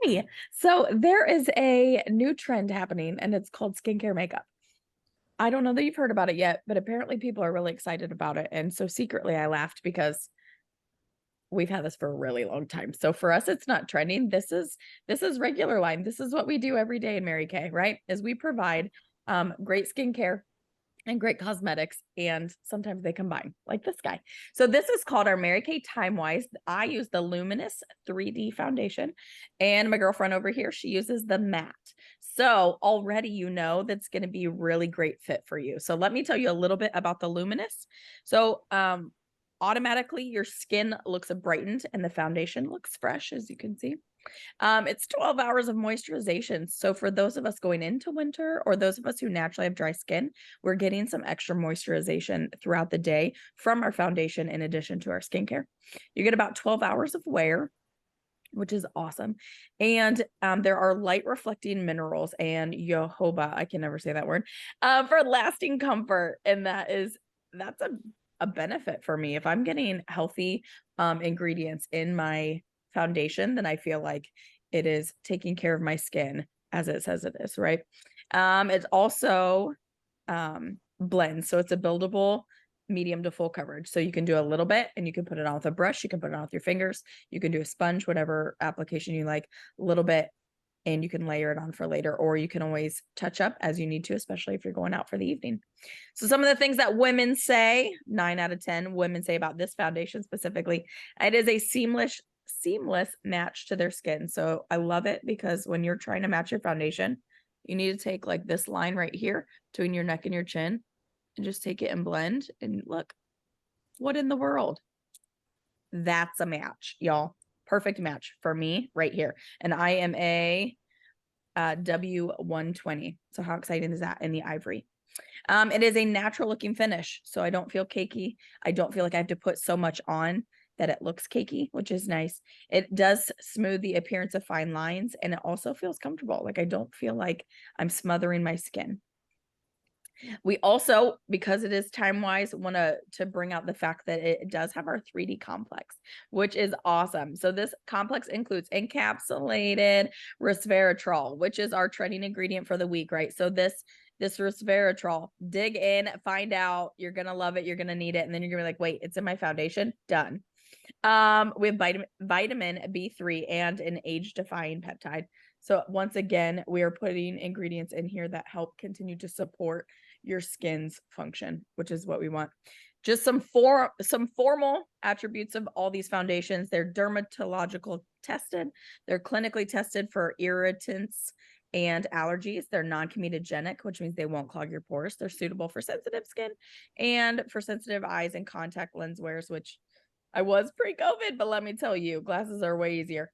Hi. So there is a new trend happening and it's called skincare makeup. I don't know that you've heard about it yet, but apparently people are really excited about it. And so secretly I laughed because we've had this for a really long time. So for us, it's not trending. This is regular line. This is what we do every day in Mary Kay, right? Is we provide great skincare and great cosmetics, and sometimes they combine, like this guy. So this is called our Mary Kay Timewise. I use the Luminous 3D foundation, and my girlfriend over here, she uses the matte. So already you know that's going to be a really great fit for you. So let me tell you a little bit about the Luminous. So automatically your skin looks brightened and the foundation looks fresh, as you can see. It's 12 hours of moisturization. So for those of us going into winter or those of us who naturally have dry skin, we're getting some extra moisturization throughout the day from our foundation in addition to our skincare. You get about 12 hours of wear, which is awesome. And there are light reflecting minerals and jojoba, I can never say that word, for lasting comfort. And that's a benefit for me. If I'm getting healthy ingredients in my foundation, then I feel like it is taking care of my skin as it says it is, right? It's also blends. So it's a buildable medium to full coverage. So you can do a little bit and you can put it on with a brush. You can put it on with your fingers. You can do a sponge, whatever application you like, a little bit, and you can layer it on for later, or you can always touch up as you need to, especially if you're going out for the evening. So some of the things that women say, 9 out of 10 women say about this foundation specifically, it is a seamless match to their skin. So I love it because when you're trying to match your foundation, you need to take like this line right here between your neck and your chin and just take it and blend and look, what in the world? That's a match, y'all. Perfect match for me right here. And I am a W120. So how exciting is that in the ivory? It is a natural looking finish. So I don't feel cakey. I don't feel like I have to put so much on that it looks cakey, which is nice. It does smooth the appearance of fine lines and it also feels comfortable. Like I don't feel like I'm smothering my skin. We also, because it is Timewise, want to bring out the fact that it does have our 3D complex, which is awesome. So this complex includes encapsulated resveratrol, which is our trending ingredient for the week, right? So this resveratrol, dig in, find out, you're gonna love it, you're gonna need it, and then you're gonna be like, wait, it's in my foundation, done. We have vitamin B3 and an age-defying peptide. So once again, we are putting ingredients in here that help continue to support your skin's function, which is what we want. Just some formal attributes of all these foundations. They're dermatological tested. They're clinically tested for irritants and allergies. They're non-comedogenic, which means they won't clog your pores. They're suitable for sensitive skin and for sensitive eyes and contact lens wearers, which I was pre-COVID, but let me tell you, glasses are way easier.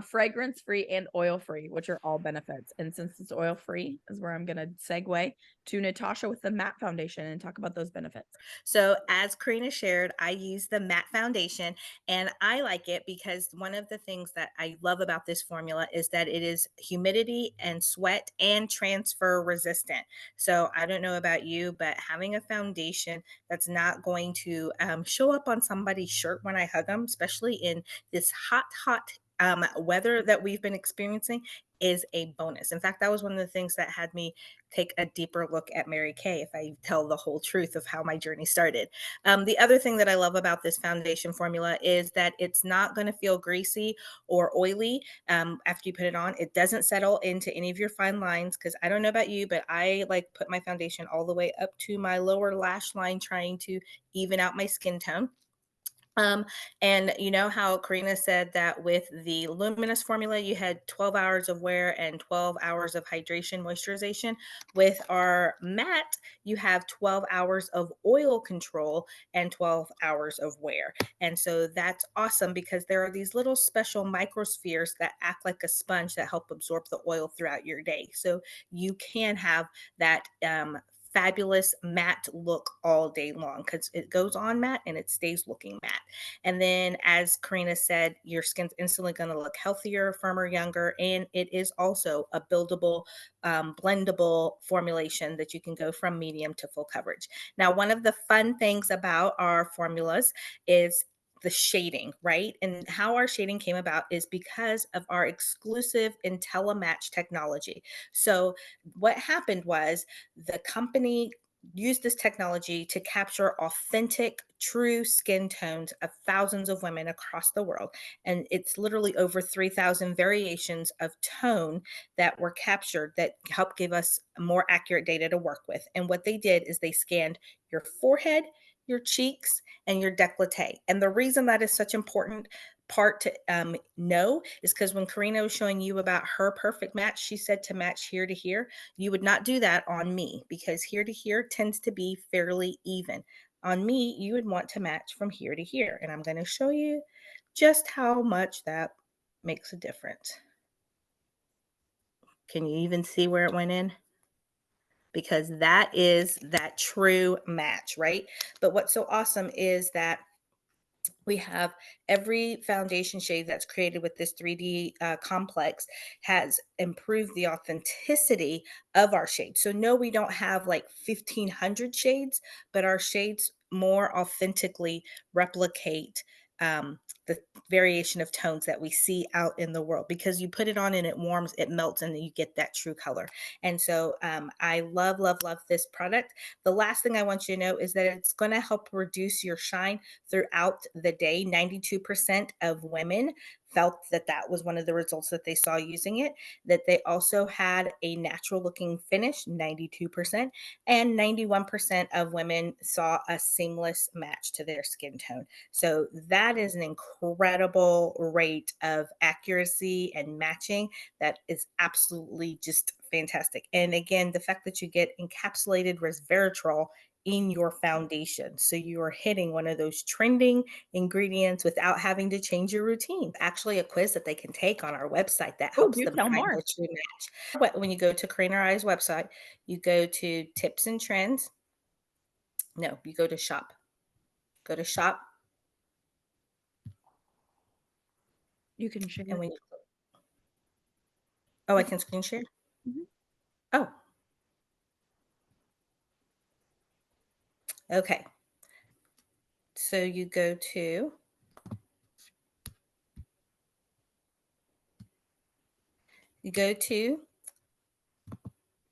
Fragrance-free and oil-free, which are all benefits. And since it's oil-free is where I'm going to segue to Natasha with the matte foundation and talk about those benefits. So, as Karina shared, I use the matte foundation and I like it because one of the things that I love about this formula is that it is humidity and sweat and transfer resistant. So, I don't know about you, but having a foundation that's not going to show up on somebody's shirt when I hug them, especially in this hot, weather that we've been experiencing, is a bonus. In fact, that was one of the things that had me take a deeper look at Mary Kay, if I tell the whole truth of how my journey started. The other thing that I love about this foundation formula is that it's not going to feel greasy or oily after you put it on. It doesn't settle into any of your fine lines because I don't know about you, but I like put my foundation all the way up to my lower lash line, trying to even out my skin tone. Um, and you know how Karina said that with the luminous formula, you had 12 hours of wear and 12 hours of hydration, moisturization. With our matte, you have 12 hours of oil control and 12 hours of wear. And so that's awesome because there are these little special microspheres that act like a sponge that help absorb the oil throughout your day. So you can have that fabulous matte look all day long because it goes on matte and it stays looking matte. And then, as Karina said, your skin's instantly going to look healthier, firmer, younger, and it is also a buildable, blendable formulation that you can go from medium to full coverage. Now, one of the fun things about our formulas is the shading, right? And how our shading came about is because of our exclusive IntelliMatch technology. So what happened was the company used this technology to capture authentic, true skin tones of thousands of women across the world. And it's literally over 3,000 variations of tone that were captured that help give us more accurate data to work with. And what they did is they scanned your forehead, your cheeks, and your décolleté. And the reason that is such important part to know is because when Karina was showing you about her perfect match, she said to match here to here. You would not do that on me because here to here tends to be fairly even. On me, you would want to match from here to here. And I'm going to show you just how much that makes a difference. Can you even see where it went in? Because that is that true match, right? But what's so awesome is that we have every foundation shade that's created with this 3D complex has improved the authenticity of our shades. So no, we don't have like 1,500 shades, but our shades more authentically replicate the variation of tones that we see out in the world, because you put it on and it warms, it melts, and you get that true color. And so I love, love, love this product. The last thing I want you to know is that it's going to help reduce your shine throughout the day. 92% of women felt that that was one of the results that they saw using it, that they also had a natural looking finish, 92%, and 91% of women saw a seamless match to their skin tone. So that is an incredible rate of accuracy and matching that is absolutely just fantastic. And again, the fact that you get encapsulated resveratrol in your foundation. So you are hitting one of those trending ingredients without having to change your routine. Actually, a quiz that they can take on our website that Oh, helps do them tell find more. their true match. When you go to Karina Eye's website, you go to tips and trends. No, you go to shop. Go to shop. You can share. And when you, oh, I Yep. can screen share. Mhm. Oh, okay. So you go to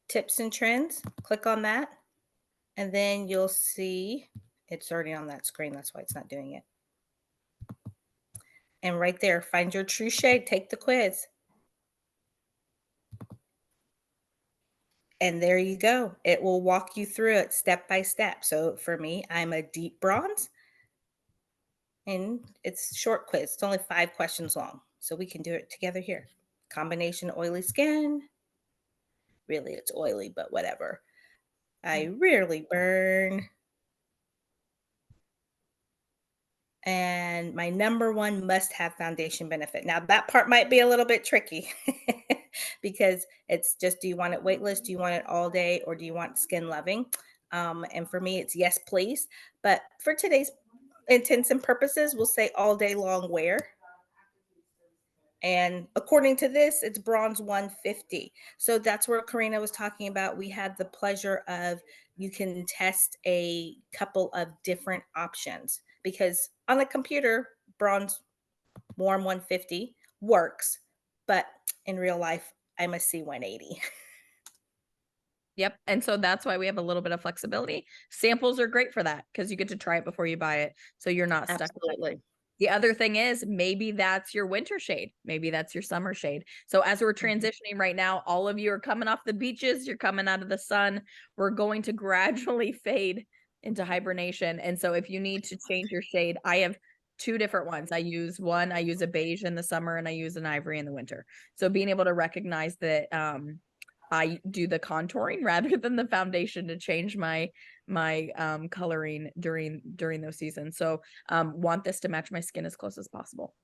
tips and trends, click on that, and then you'll see it's already on that screen. That's why it's not doing it. And right there, find your true shade, take the quiz. And there you go. It will walk you through it step by step. So for me, I'm a deep bronze, and it's short quiz. It's only 5 questions long. So we can do it together here. Combination oily skin. Really, it's oily, but whatever. I rarely burn. And my number one must have foundation benefit. Now, that part might be a little bit tricky because it's just, do you want it weightless? Do you want it all day? Or do you want skin loving? And for me, it's yes, please. But for today's intents and purposes, we'll say all day long wear. And according to this, it's bronze 150. So that's where Karina was talking about. We had the pleasure of, you can test a couple of different options, because on the computer, bronze warm 150 works, but in real life, I must see 180. Yep. And so that's why we have a little bit of flexibility. Samples are great for that because you get to try it before you buy it. So you're not stuck. Absolutely. The other thing is maybe that's your winter shade. Maybe that's your summer shade. So as we're Mhm. transitioning right now, all of you are coming off the beaches, you're coming out of the sun. We're going to gradually fade into hibernation. And so if you need to change your shade, I have two different ones. I use a beige in the summer and I use an ivory in the winter. So being able to recognize that I do the contouring rather than the foundation to change my coloring during those seasons. So want this to match my skin as close as possible.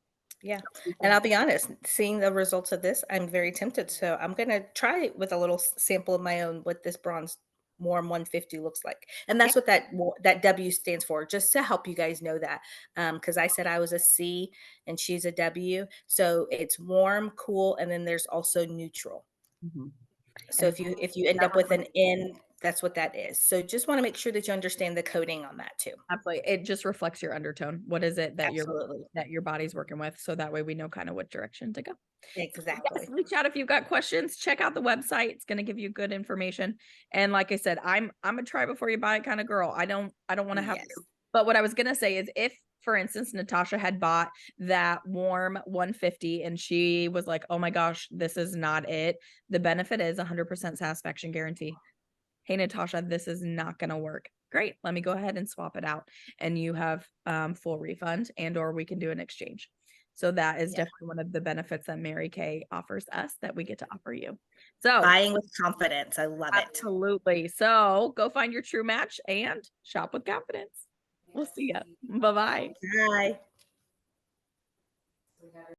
Yeah. And I'll be honest, seeing the results of this, I'm very tempted. So I'm going to try it with a little sample of my own, what this bronze warm 150 looks like. And Yeah. that's what that W stands for, just to help you guys know that. Because I said I was a C and she's a W. So it's warm, cool, and then there's also neutral. Mhm. So And if you end up with an N, That's what that is. So just want to make sure that you understand the coding on that too. Absolutely. It just reflects your undertone. What is it Absolutely. that your body's working with? So that way we know kind of what direction to go. Yes, Exactly. reach out if you've got questions. Check out the website. It's going to give you good information. And like I said, I'm a try before you buy it kind of girl. I don't want to have Yes. to. But what I was going to say is if for instance Natasha had bought that warm 150 and she was like, "Oh my gosh, this is not it." The benefit is 100% satisfaction guarantee. Hey Natasha, this is not going to work. Great. Let me go ahead and swap it out and you have full refund and or we can do an exchange. So that is Yeah. definitely one of the benefits that Mary Kay offers us that we get to offer you. So Buying with confidence. I love it. absolutely. So go find your true match and shop with confidence. We'll see ya. Bye-bye. Bye.